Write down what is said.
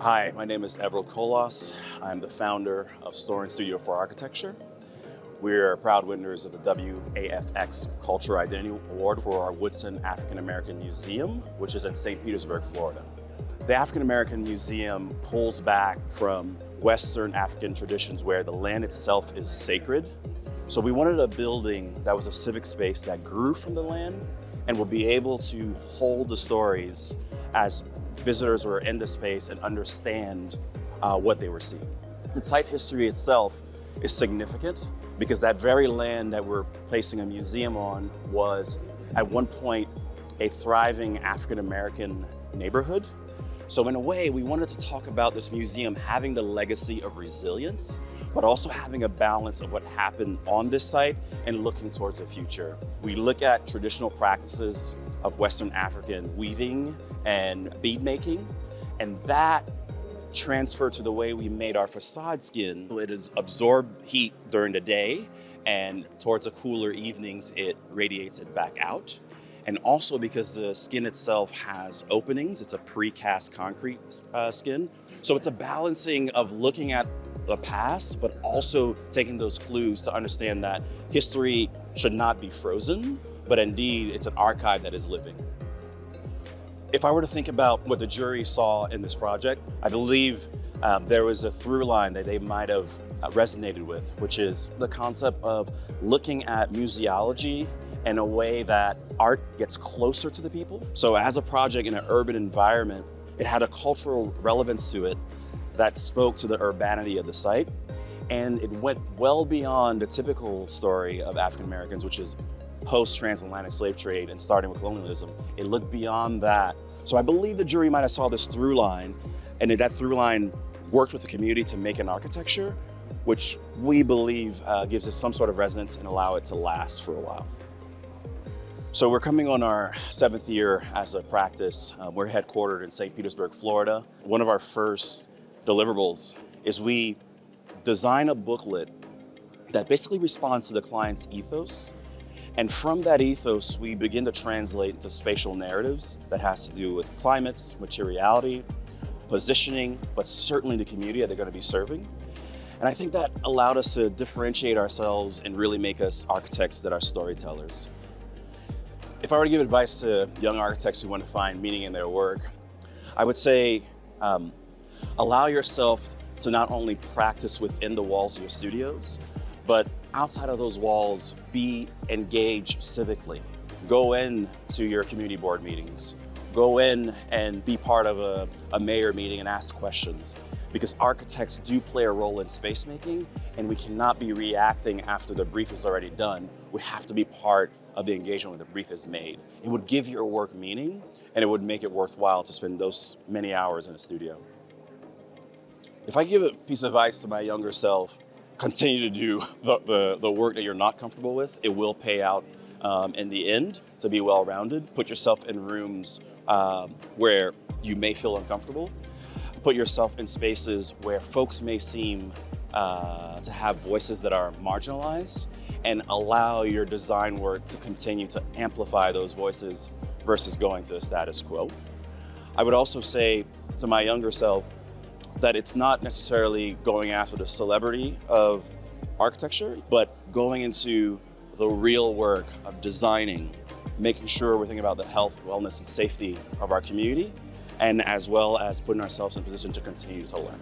Hi, my name is Everald. I'm the founder of Storyn Studio for Architecture. We're proud winners of the WAF-X Cultural Identity Award for our Woodson African American Museum, which is in St. Petersburg, Florida. The African American Museum pulls back from Western African traditions where the land itself is sacred. So we wanted a building that was a civic space that grew from the land and will be able to hold the stories as visitors were in the space and understand what they were seeing. The site history itself is significant because that very land that we're placing a museum on was at one point a thriving African American neighborhood. So in a way, we wanted to talk about this museum having the legacy of resilience, but also having a balance of what happened on this site and looking towards the future. We look at traditional practices of Western African weaving and bead making, and that transferred to the way we made our facade skin. It is absorbed heat during the day, and towards the cooler evenings, it radiates it back out. And also because the skin itself has openings, it's a precast concrete skin. So it's a balancing of looking at the past, but also taking those clues to understand that history should not be frozen, but indeed it's an archive that is living. If I were to think about what the jury saw in this project, I believe there was a through line that they might have resonated with, which is the concept of looking at museology in a way that art gets closer to the people. So as a project in an urban environment, it had a cultural relevance to it that spoke to the urbanity of the site. And it went well beyond the typical story of African Americans, which is post-transatlantic slave trade and starting with colonialism. It looked beyond that. So I believe the jury might have saw this through line, and that through line worked with the community to make an architecture, which we believe gives us some sort of resonance and allow it to last for a while. So we're coming on our 7th year as a practice. We're headquartered in St. Petersburg, Florida. One of our first deliverables is we design a booklet that basically responds to the client's ethos. And from that ethos, we begin to translate into spatial narratives that has to do with climates, materiality, positioning, but certainly the community that they're going to be serving. And I think that allowed us to differentiate ourselves and really make us architects that are storytellers. If I were to give advice to young architects who want to find meaning in their work, I would say allow yourself to not only practice within the walls of your studios, but outside of those walls, be engaged civically. Go in to your community board meetings. Go in and be part of a mayor meeting and ask questions. Because architects do play a role in space making, and we cannot be reacting after the brief is already done. We have to be part of the engagement when the brief is made. It would give your work meaning, and it would make it worthwhile to spend those many hours in a studio. If I give a piece of advice to my younger self, continue to do the work that you're not comfortable with. It will pay out in the end to be well-rounded. Put yourself in rooms where you may feel uncomfortable. Put yourself in spaces where folks may seem to have voices that are marginalized, and allow your design work to continue to amplify those voices versus going to the status quo. I would also say to my younger self that it's not necessarily going after the celebrity of architecture, but going into the real work of designing, making sure we're thinking about the health, wellness, and safety of our community, and as well as putting ourselves in a position to continue to learn.